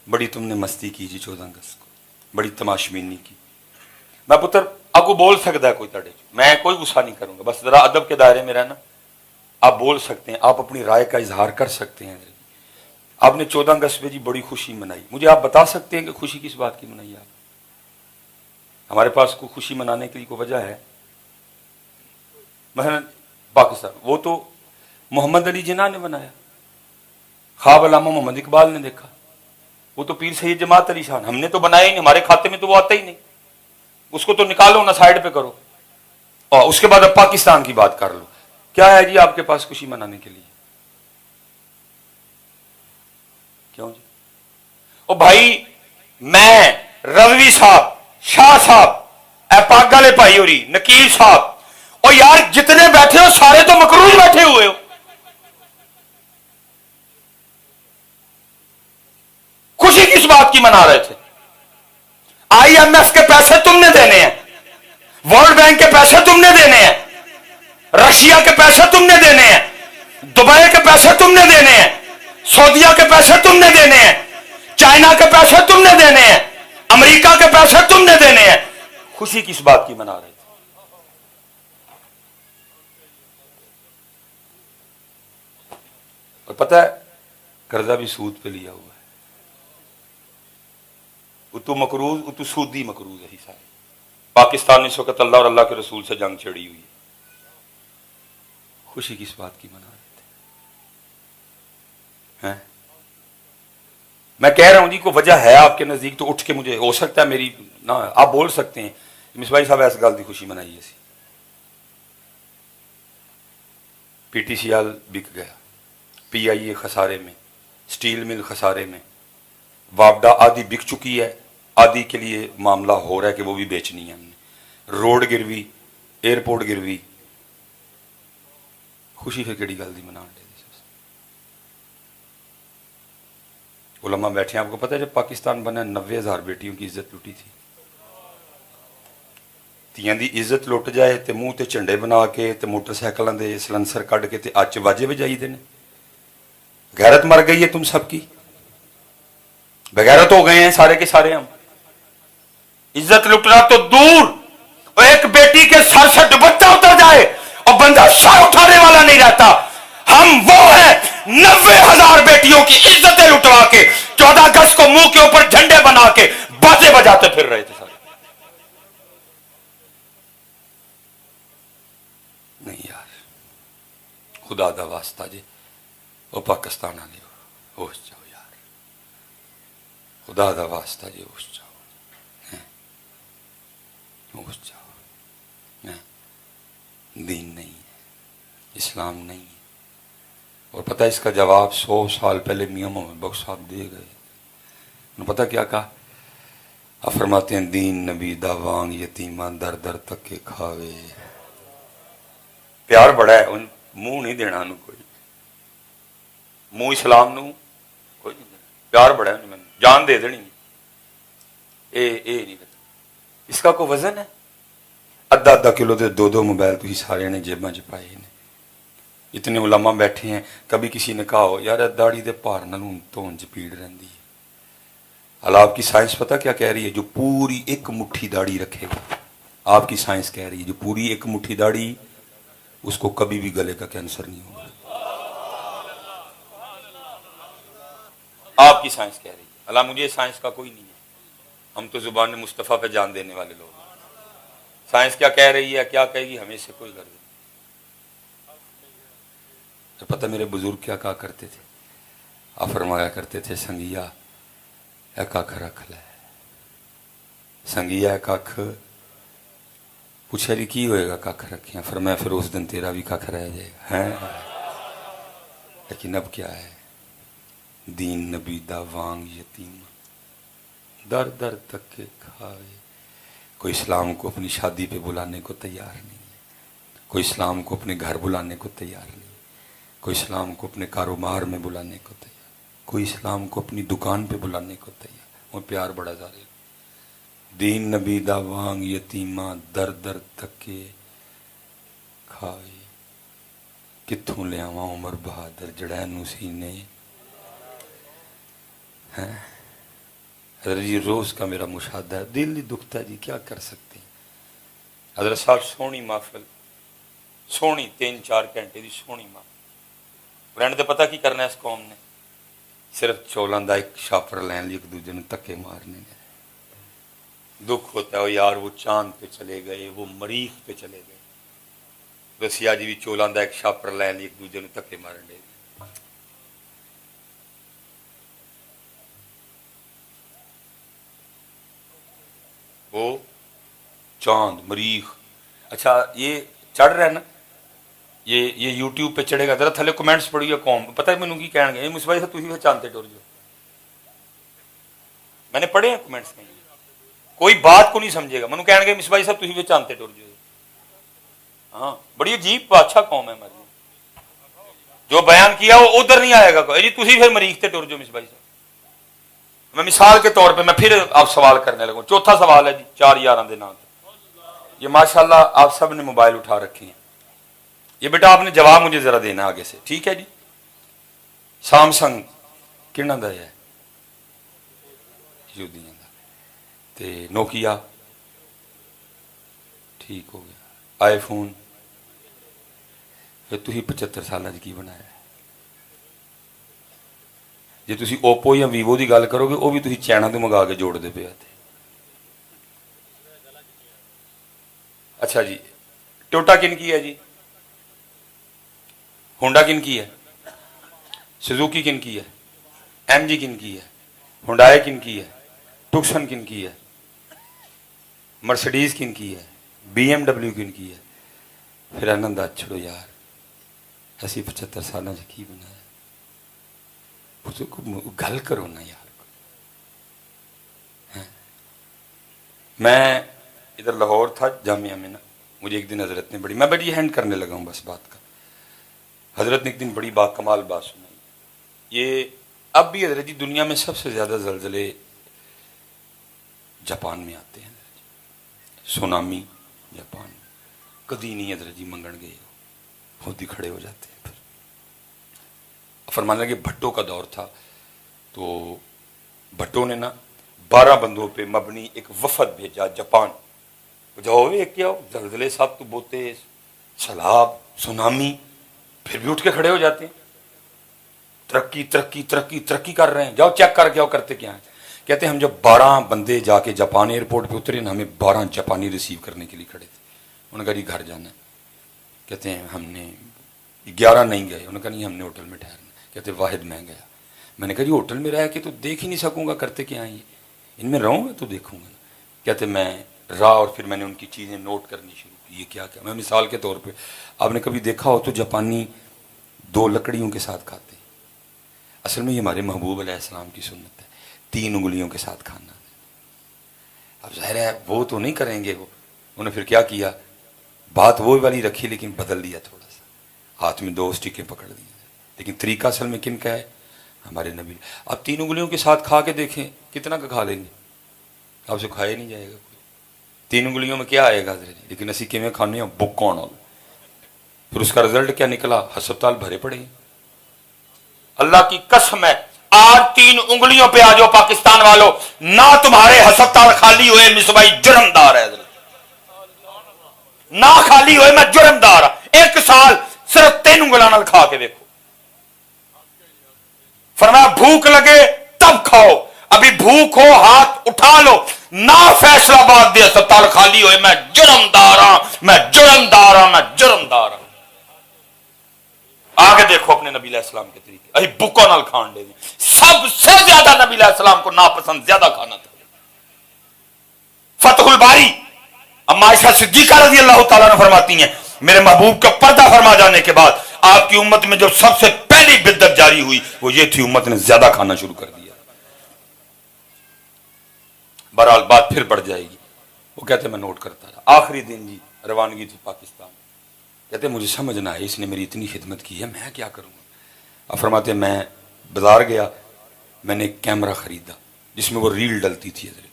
بڑی تم نے مستی کی جی 14 اگست کو، بڑی تماشبینی کی۔ میں پتر آپ کو بول سکتا ہے کوئی تڑے، میں کوئی غصہ نہیں کروں گا، بس ذرا ادب کے دائرے میں رہنا، آپ بول سکتے ہیں، آپ اپنی رائے کا اظہار کر سکتے ہیں۔ آپ نے 14 اگست پہ جی بڑی خوشی منائی، مجھے آپ بتا سکتے ہیں کہ خوشی کس بات کی منائی آپ؟ ہمارے پاس کوئی خوشی منانے کے لیے کوئی وجہ ہے؟ مثلا پاکستان، وہ تو محمد علی جناح نے بنایا، خواب علامہ محمد اقبال نے دیکھا، وہ تو پیر سید جماعت علی شان، ہم نے تو بنایا ہی نہیں، ہمارے کھاتے میں تو وہ آتا ہی نہیں، اس کو تو نکالو نہ، سائڈ پہ کرو، اور اس کے بعد اب پاکستان کی بات کر لو۔ کیا ہے جی آپ کے پاس خوشی منانے کے لیے؟ کیوں جی؟ او بھائی، میں رضوی صاحب، شاہ صاحب، اے پاک والے بھائی ہوری، نکیل صاحب، اور یار جتنے بیٹھے ہو سارے تو مقروض بیٹھے ہوئے ہو، خوشی کس بات کی منا رہے تھے؟ آئی ایم ایف کے پیسے تم نے دینے ہیں، ورلڈ بینک کے پیسے تم نے دینے ہیں، رشیا کے پیسے تم نے دینے ہیں، دبئی کے پیسے تم نے دینے ہیں، سعودیہ کے پیسے تم نے دینے ہیں، چائنا کے پیسے تم نے دینے ہیں، امریکہ کے پیسے تم نے دینے ہیں، خوشی کس بات کی منا رہے تھے؟ اور پتہ ہے قرضہ بھی سود پہ لیا ہوا ہے، تو مقروض، تو سودی مقروض ہے سارے۔ پاکستان نے اس وقت اللہ اور اللہ کے رسول سے جنگ چھڑی ہوئی ہے، خوشی کس بات کی منا رہے تھے؟ ہیں؟ میں کہہ رہا ہوں جی، کوئی وجہ ہے آپ کے نزدیک تو اٹھ کے مجھے، ہو سکتا ہے میری نہ، آپ بول سکتے ہیں مصباحی صاحب ایس گل دی خوشی منائی ہے، پی ٹی سی ایل بک گیا، پی آئی اے خسارے میں، سٹیل مل خسارے میں، وابڈا آدھی بک چکی ہے، آدھی کے لیے معاملہ ہو رہا ہے کہ وہ بھی بیچنی ہے ہم نے، روڈ گروی، ایئرپورٹ گروی، خوشی پھر کیڑی گل دی منا دے؟ علماء بیٹھے ہیں، آپ کو پتہ ہے جب پاکستان بنا 90,000 بیٹیوں کی عزت لوٹی تھی، تیاں دی عزت لٹ جائے تے منہ تے جھنڈے بنا کے تے موٹر سائیکلاں دے سلنسر کڈ کے تے اچ واجے بجائی دے نے، غیرت مر گئی ہے تم سب کی، بغیرت ہو گئے ہیں سارے کے سارے ہم، عزت لٹنا تو دور، اور ایک بیٹی کے سر سے دوپٹہ اتر جائے اور بندہ سر اٹھانے والا نہیں رہتا، ہم وہ ہیں 90,000 بیٹیوں کی عزتیں لٹوا کے 14 اگست کو منہ کے اوپر جھنڈے بنا کے بازے بجاتے پھر رہے تھے سارے۔ نہیں یار، خدا دا واسطہ جی، وہ پاکستان والے ہوش جاؤ یار، خدا دا واسطہ جی ہوش جاؤ، ہوش جاؤ، دین نہیں ہے، اسلام نہیں ہے۔ اور پتہ اس کا جواب 100 سال پہلے میاں محمد بخش صاحب دے گئے، انہوں پتہ کیا کہا؟ آپ فرماتے ہیں دین نبی دا وانگ یتیمہ در در تک کے کھاوے، پیار بڑا ہے، منہ نہیں دینا انہوں کوئی، منہ اسلام نو کوئی نہیں دینا، پیار بڑا ہے انہوں، جان دے دینی، اے نہیں پتا اس کا کوئی وزن ہے؟ ادھا کلو دے 2 موبائل تھی سارے نے جیباں چ پائے نے، اتنے علماء بیٹھے ہیں، کبھی کسی نے کہا ہو یار داڑھی دے پار نالوں تون چ پیڑ رہندی ہے، حال آپ کی سائنس پتہ کیا کہہ رہی ہے؟ جو پوری ایک مٹھی داڑھی رکھے گا، آپ کی سائنس کہہ رہی ہے جو پوری ایک مٹھی داڑھی، اس کو کبھی بھی گلے کا کینسر نہیں ہوگا، آپ کی سائنس کہہ رہی ہے، اللہ مجھے سائنس کا کوئی نہیں ہے، ہم تو زبان مصطفیٰ پہ جان دینے والے لوگ ہیں، سائنس کیا کہہ رہی ہے کیا کہے گی ہمیں سے کوئی غرض نہیں۔ تو پتہ میرے بزرگ کیا کہا کرتے تھے؟ آپ فرمایا کرتے تھے سنگیا اے کھ رکھ لے، سنگیا اے کھ، پوچھا جی کی ہوئے گا کھ رکھیاں؟ فرمایا پھر اس دن تیرا بھی کھ رہ جائے گا، ہیں لیکن اب کیا ہے، دین نبی دا وانگ یتیم در در تک کے کھائے. کوئی اسلام کو اپنی شادی پہ بلانے کو تیار نہیں ہے، کوئی اسلام کو اپنے گھر بلانے کو تیار نہیں، کوئی اسلام کو اپنے کاروبار میں بلانے کو تیار، کوئی اسلام کو اپنی دکان پہ بلانے کو تیار. وہ پیار بڑا ظاہر. دین نبی دا وانگ یتیماں در در تکے کھائے. کتھوں لیاواں عمر بہادر جڑا نو سینے. حضرت جی روز کا میرا مشاہدہ ہے، دل ہی دکھتا ہے جی، کیا کر سکتے ہیں. حضرت صاحب سونی محفل، سونی 3-4 گھنٹے دی سونی محفل. رہنے دے پتہ کی کرنا ہے اس قوم نے؟ صرف چولاں دا ایک شاپر لین لی، ایک دوجے نے تکے مارنے نے. دکھ ہوتا ہے یار وہ چاند پہ چلے گئے، وہ مریخ پہ چلے گئے. رسیا جی بھی چولاں دا ایک شاپر لین لی، ایک دوجے نے تکے مارن دے. وہ چاند مریخ. اچھا یہ چڑھ رہا ہے نا، یہ یوٹیوب پہ چڑھے گا. ذرا تھلے کمنٹس پڑھیے قوم، پتہ ہے مینوں کی کہن گے، مصباح صاحب تسی چاند تے ٹر جاؤ. میں نے پڑھے ہیں کمنٹس میں، کوئی بات کو نہیں سمجھے گا، مینوں کہن گے مصباح صاحب تسی چاند تے ٹر جاؤ. ہاں بڑی عجیب بادشاہ قوم ہے ہماری. جو بیان کیا وہ ادھر نہیں آئے گا جی تسی پھر مریخ تے ٹر جاؤ مصباح صاحب. میں مثال کے طور پہ میں پھر آپ سوال کرنے لگوں. چوتھا سوال ہے جی 4 یاراں دے نام. یہ ماشاءاللہ آپ سب نے موبائل اٹھا رکھے ہیں. یہ بیٹا آپ نے جواب مجھے ذرا دینا آگے سے، ٹھیک ہے جی. سامسنگ کہنا دا ہے یہودیاں دا، تے نوکیا ٹھیک ہو گیا. آئی فون پھر تھی 75 سال کی بنایا ہے. جی تھی اوپو یا ویوو کی گل کرو گے وہ بھی تھی چائنا تو منگا کے جوڑ دے پے. اچھا جی ٹوٹا کن کی ہے جی؟ ہونڈا کن کی ہے؟ سزوکی کن کی ہے؟ ایم جی کن کی ہے؟ ہونڈائے کن کی ہے؟ ٹکسن کن کی ہے؟ مرسڈیز کن کی ہے؟ بی ایم ڈبلیو کن کی ہے؟ پھر آنند چھڑو یار اسی 75 سالوں سے کی بنایا. گل کرو نا یار. میں ادھر لاہور تھا جامعہ میں نا، مجھے ایک دن حضرت نے میں بڑی ہینڈ کرنے لگا ہوں بس بات کا. حضرت نے ایک دن بڑی با کمال بات سنائی. یہ اب بھی حضرت جی دنیا میں سب سے زیادہ زلزلے جاپان میں آتے ہیں. سونامی جاپان میں کدی نہیں حضرت جی منگن گئے، خود ہی کھڑے ہو جاتے ہیں. پھر فرمانے لگے بھٹو کا دور تھا تو بھٹو نے نا 12 بندوں پہ مبنی ایک وفد بھیجا جاپان. جاؤ کیا زلزلے سب تو بوتے سیلاب سونامی پھر بھی اٹھ کے کھڑے ہو جاتے ہیں. ترقی ترقی ترقی ترقی کر رہے ہیں، جاؤ چیک کر کے آؤ. کرتے کیا ہیں؟ کہتے ہیں ہم جب 12 بندے جا کے جاپان ایئرپورٹ پہ اترے نا، ہمیں 12 جاپانی ریسیو کرنے کے لیے کھڑے تھے. انہوں نے کہا جی گھر جانا ہے. کہتے ہیں ہم نے 11 نہیں گئے. انہوں نے کہا نہیں ہم نے ہوٹل میں ٹھہرنا. کہتے واحد میں گیا. میں نے کہا جی ہوٹل میں رہ کے تو دیکھ ہی نہیں سکوں گا، کرتے کیا ہیں ان میں رہوں گا تو دیکھوں گا. کہتے میں رہا اور پھر میں نے ان کی چیزیں نوٹ کرنی شروع کی. یہ کیا کیا؟ میں مثال کے طور پہ آپ نے کبھی دیکھا ہو تو جاپانی 2 لکڑیوں کے ساتھ کھاتے ہیں. اصل میں یہ ہمارے محبوب علیہ السلام کی سنت ہے 3 انگلیوں کے ساتھ کھانا. اب ظاہر ہے وہ تو نہیں کریں گے. وہ انہوں نے پھر کیا کیا، بات وہ والی رکھی لیکن بدل دیا تھوڑا سا. ہاتھ میں 2 اسٹکیں پکڑ دی، لیکن طریقہ اصل میں کن کا ہے؟ ہمارے نبی. آپ 3 انگلیوں کے ساتھ کھا کے دیکھیں کتنا کا کھا لیں گے؟ آپ سے کھایا نہیں جائے گا. 3 انگلیوں میں کیا آئے گا حضرت؟ لیکن اسی کیویں کھانے ہیں بک کون ہو. پھر اس کا رزلٹ کیا نکلا؟ ہسپتال بھرے پڑے. اللہ کی قسم ہے آج 3 انگلیوں پہ آ جاؤ پاکستان والوں، نہ تمہارے ہسپتال خالی ہوئے مصباحی جرمدار ہے حضرت، نہ خالی ہوئے میں جرمدار. 1 سال صرف 3 انگلیاں کھا کے دیکھو. فرمایا بھوک لگے تب کھاؤ، ابھی بھوک ہو ہاتھ اٹھا لو. نہ فیصلہ آباد دے ہسپتال خالی ہوئے میں جرمدار ہاں، میں جرمدار ہاں، میں جرمدار ہاں. آگے دیکھو اپنے نبی علیہ السلام کے طریقے. ابھی بکوں نال کھان دے سب سے زیادہ نبی علیہ السلام کو ناپسند زیادہ کھانا تھا. فتح الباری اما عائشہ صدیقہ رضی اللہ تعالیٰ نے فرماتی ہیں میرے محبوب کا پردہ فرما جانے کے بعد آپ کی امت میں جو سب سے پہلی بدعت جاری ہوئی وہ یہ تھی، امت نے زیادہ کھانا شروع کر دیا۔ بہرحال بات پھر بڑھ جائے گی۔ وہ کہتے میں نوٹ کرتا رہا، آخری دن جی روانگی تھی پاکستان، کہتے مجھے سمجھ نہ آئی، اس نے میری اتنی خدمت کی ہے، میں کیا کروں گا۔ اب فرماتے میں بازار گیا، میں نے ایک کیمرہ خریدا جس میں وہ ریل ڈلتی تھی حضرت۔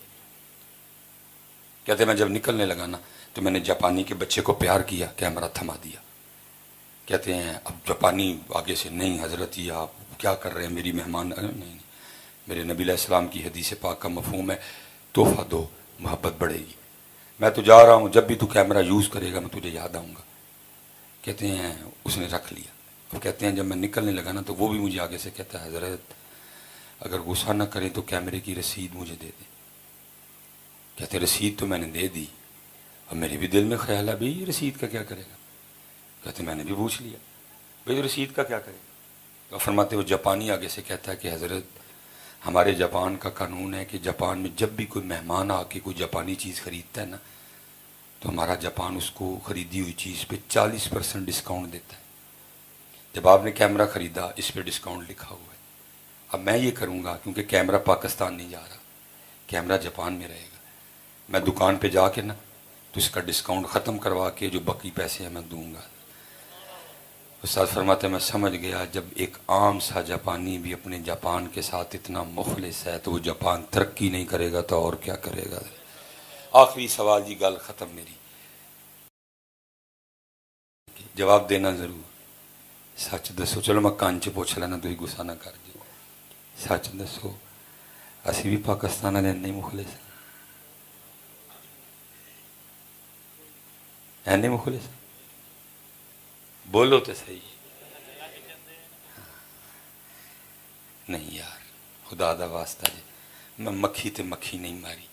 کہتے میں جب نکلنے لگا نا تو میں نے جاپانی کے بچے کو پیار کیا، کیمرہ تھما دیا۔ کہتے ہیں اب جاپانی آگے سے، نہیں حضرت یہ آپ کیا کر رہے ہیں، میری مہمان نہیں، میرے نبی علیہ السلام کی حدیث پاک کا مفہوم ہے تحفہ دو محبت بڑھے گی، میں تو جا رہا ہوں، جب بھی تو کیمرہ یوز کرے گا میں تجھے یاد آؤں گا۔ کہتے ہیں اس نے رکھ لیا۔ اور کہتے ہیں جب میں نکلنے لگا نا تو وہ بھی مجھے آگے سے کہتا ہے حضرت اگر غصہ نہ کرے تو کیمرے کی رسید مجھے دے دیں۔ کہتے رسید تو میں نے دے دی، اور میرے بھی دل میں خیال ہے بھائی رسید کا کیا کرے گا۔ کہتے میں نے بھی پوچھ لیا بھائی رسید کا کیا کرے گا۔ تو فرماتے وہ جاپانی آگے سے کہتا ہے کہ حضرت ہمارے جاپان کا قانون ہے کہ جاپان میں جب بھی کوئی مہمان آ کے کوئی جاپانی چیز خریدتا ہے نا تو ہمارا جاپان اس کو خریدی ہوئی چیز پہ 40% ڈسکاؤنٹ دیتا ہے۔ جب آپ نے کیمرہ خریدا اس پہ ڈسکاؤنٹ لکھا ہوا ہے، اب میں یہ کروں گا کیونکہ کیمرہ پاکستان نہیں جا رہا، کیمرہ جاپان میں رہے گا، میں دکان پہ جا کے نا تو اس کا ڈسکاؤنٹ ختم کروا کے جو باقی پیسے ہیں میں دوں گا۔ استاد فرماتے میں سمجھ گیا جب ایک عام سا جاپانی بھی اپنے جاپان کے ساتھ اتنا مخلص ہے تو وہ جاپان ترقی نہیں کرے گا تو اور کیا کرے گا۔ آخری سوال جی، گل ختم میری، جواب دینا ضرور، سچ دسو، چلو میں کان چ پوچھ لینا تھی غصہ نہ کر جی، سچ دسو اسی بھی پاکستان والے نہیں مخلص ہیں، نہیں مخلص، بولو تو صحیح۔ نہیں یار خدا دا واسطہ جی، میں مکھی تے مکھی نہیں ماری،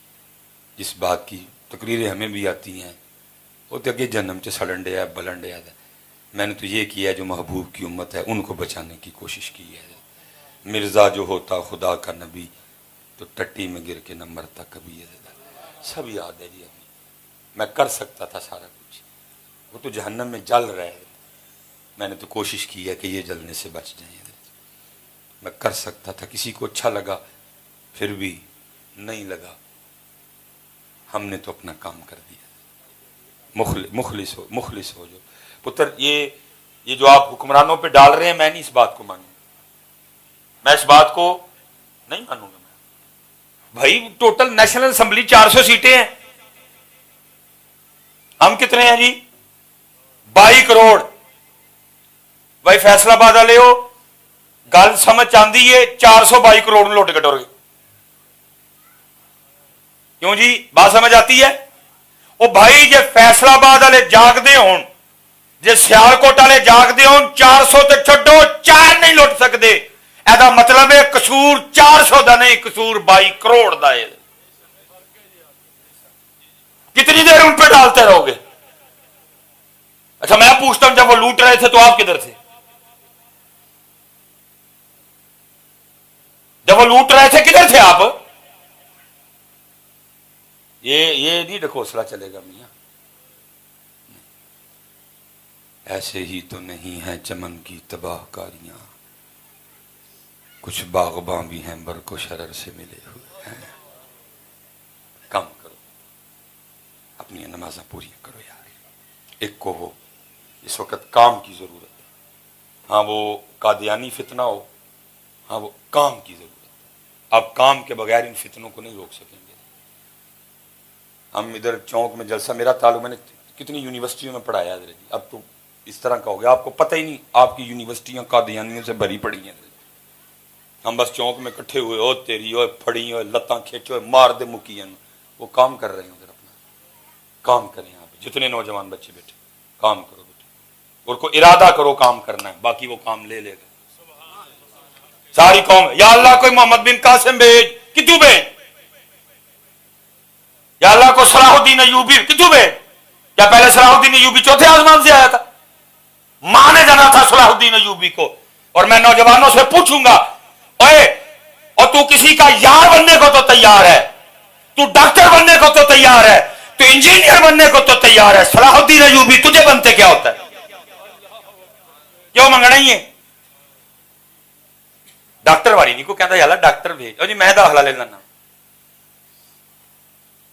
جس بات کی تقریریں ہمیں بھی آتی ہیں وہ تو اگے جنم چ سڑن ڈیا بلن ڈیا ہے، میں نے تو یہ کیا ہے جو محبوب کی امت ہے ان کو بچانے کی کوشش کی ہے۔ مرزا جو ہوتا خدا کا نبی تو ٹٹی میں گر کے نہ مرتا کبھی، سب یاد ہے جی ہمیں، میں کر سکتا تھا سارا کچھ، وہ تو جہنم میں جل رہے، میں نے تو کوشش کی ہے کہ یہ جلنے سے بچ جائیں، میں کر سکتا تھا، کسی کو اچھا لگا پھر بھی نہیں لگا، ہم نے تو اپنا کام کر دیا۔ مخلص ہو جو پتر، یہ جو آپ حکمرانوں پہ ڈال رہے ہیں میں نہیں اس بات کو مانوں، میں اس بات کو نہیں مانوں گا۔ بھائی ٹوٹل نیشنل اسمبلی 400 سیٹیں ہیں، ہم کتنے ہیں جی؟ 22 کروڑ۔ بھائی فیصلہ آباد والے ہو گل سمجھ آندی ہے، 422 کروڑ لوٹ کے ٹر گئے، کیوں جی بات سمجھ آتی ہے؟ وہ بھائی جے فیصلہ آباد والے جاگتے ہون، جے سیالکوٹ والے جاگتے ہون، 400 تے چھڈو 4 نہیں لٹ سکتے، ایدا مطلب ہے قصور 400 دا نہیں، قصور 22 کروڑ دا ہے۔ کتنی دیر ان پہ ڈالتے رہو گے؟ اچھا میں پوچھتا ہوں جب وہ لوٹ رہے تھے تو آپ کدھر تھے؟ جب وہ لوٹ رہے تھے کدھر تھے آپ؟ یہ نہیں ڈھکوسلا چلے گا میاں، ایسے ہی تو نہیں ہے چمن کی تباہ کاریاں، کچھ باغباں بھی ہیں برق و شرر سے ملے ہوئے ہیں۔ کام کرو، اپنی نمازیں پوری کرو یار، ایک کو ہو، اس وقت کام کی ضرورت ہے، ہاں وہ قادیانی فتنہ ہو، ہاں وہ کام کی ضرورت ہے، آپ کام کے بغیر ان فتنوں کو نہیں روک سکیں گے۔ ہم ادھر چونک میں جلسہ، میرا تعلق، میں نے کتنی یونیورسٹیوں میں پڑھایا ہے، اب تو اس طرح کا ہو گیا آپ کو پتہ ہی نہیں، آپ کی یونیورسٹیاں قادیانیوں سے بھری پڑی ہیں، ہم بس چونک میں کٹھے ہوئے، او تیری اوے پھڑی ہوئے لتاں کھینچو مار دے مکی ہیں، وہ کام کر رہے ہیں ادھر، اپنا کام کریں، یہاں پہ جتنے نوجوان بچے بیٹھے کام کرو بیٹے، اور کو ارادہ کرو کام کرنا ہے، باقی وہ کام لے لے گا ساری قوم۔ یا اللہ کوئی محمد بن قاسم بھیج، کتوں بھیج، یا اللہ کو صلاح الدین ایوبی کتوں بھیج، کیا پہلے صلاح الدین ایوبی چوتھے آسمان سے آیا تھا؟ ماں نے جانا تھا صلاح الدین ایوبی کو۔ اور میں نوجوانوں سے پوچھوں گا، اوے اور تو کسی کا یار بننے کو تو تیار ہے، تو ڈاکٹر بننے کو تو تیار ہے، تو انجینئر بننے کو تو تیار ہے، صلاح الدین ایوبی تجھے بنتے کیا ہوتا ہے؟ ਕਿਉਂ ਮੰਗਣਾ ਹੀ ਹੈ? ਡਾਕਟਰ ਵਾਰੀ ਨਹੀਂ ਕੋ ਕਹਿੰਦਾ ਯਾਰ ਡਾਕਟਰ ਭੇਜ, ਉਹ ਜੀ ਮੈਂ ਦਾਖਲਾ ਲੈ ਲੈਣਾ।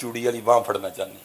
ਚੂੜੀ ਵਾਲੀ ਬਾਹ ਫੜਨਾ ਚਾਹੁੰਦੇ ਹਾਂ।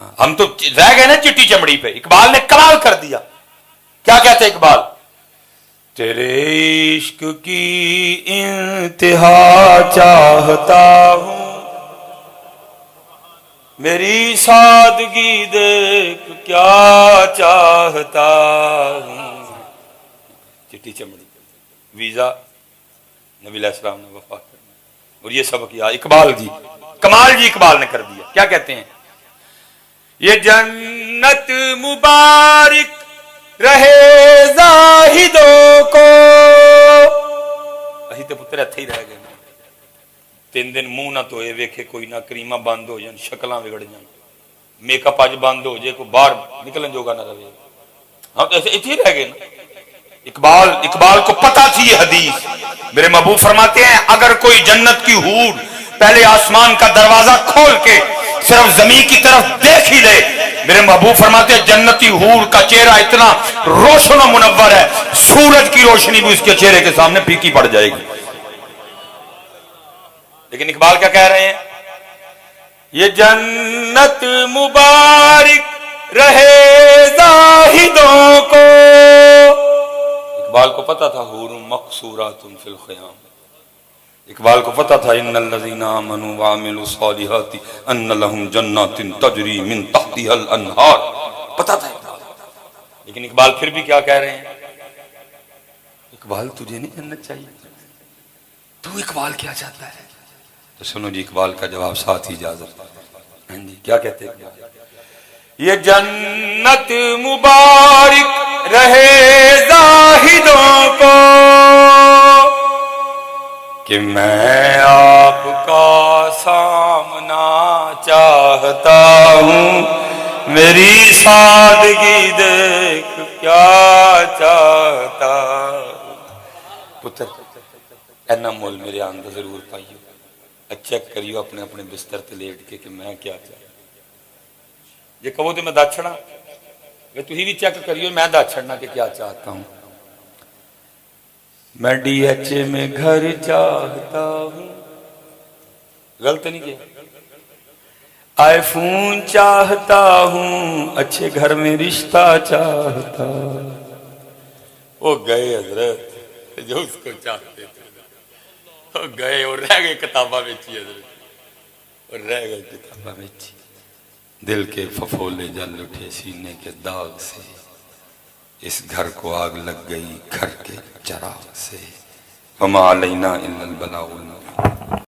ہم تو رہ گئے نا چٹی چمڑی پہ. اقبال نے کمال کر دیا. کیا کہتے اقبال؟ تیرے عشق کی انتہا چاہتا ہوں، میری سادگی دیکھ کیا چاہتا ہوں. چٹی چمڑی ویزا نبی علیہ السلام نے وفا کرنا، اور یہ سب کیا اقبال جی. کمال جی اقبال نے کر دیا. کیا کہتے ہیں؟ یہ جنت مبارک رہے زاہدوں کو. اسی تو پتر اتھے ہی رہ گئے. 3 دن منہ نہ دھوئے ویکھے کوئی نہ، کریمہ بند ہو جان، شکلاں بگڑ جان، میک اپ اج بند ہو جائے، کوئی باہر نکلن جوگا نہ رہے. ہم تو ایسے اتھے ہی رہ گئے نا. اقبال کو پتہ تھی یہ حدیث. میرے محبوب فرماتے ہیں اگر کوئی جنت کی حور پہلے آسمان کا دروازہ کھول کے صرف زمین کی طرف دیکھ ہی لے، میرے محبوب فرماتے ہیں جنتی حور کا چہرہ اتنا روشن و منور ہے، سورج کی روشنی بھی اس کے چہرے کے سامنے پھیکی پڑ جائے گی. لیکن اقبال کیا کہہ رہے ہیں؟ یہ جنت مبارک رہے زاہدوں کو. اقبال کو پتا تھا حور مقصورات فی الخیام. اقبال کو پتا تھا ان الذین آمنوا وعملوا الصالحات ان لهم جنات تجری من تحتها الانہار. پتا تھا اقبال. لیکن اقبال پھر بھی کیا کہہ رہے ہیں؟ اقبال تجھے نہیں جنت چاہیے، تو اقبال کیا چاہتا ہے؟ تو سنو جی اقبال کا جواب ساتھ ہی اجازت. ہاں جی کیا کہتے ہیں اقبال؟ یہ جنت مبارک رہے زاہدوں کو کہ میں آپ کا سامنا چاہتا ہوں، میری سادگی دیکھ کیا چاہتا ہوں. پتر اینا مول میرے آندہ ضرور پائیو، چیک کریو اپنے اپنے بستر تے لیٹ کے کہ میں کیا چاہتا. یہ کہو تو میں دا چھڑا، تو ہی بھی چیک کریو میں دا چھڑنا کہ کیا چاہتا ہوں. میں ڈی ایچ اے میں گھر چاہتا ہوں، غلط نہیں کیا. آئی فون چاہتا ہوں، اچھے گھر میں رشتہ چاہتا. وہ گئے حضرت جو اس کو چاہتے تھے، وہ گئے اور رہ گئے کتابہ بیچی حضرت، اور رہ گئے کتابہ بیچی. دل کے پھپھولے جل اٹھے سینے کے داغ سے، اس گھر کو آگ لگ گئی گھر کے چراغ سے. وما علینا الا البلاغ المبین.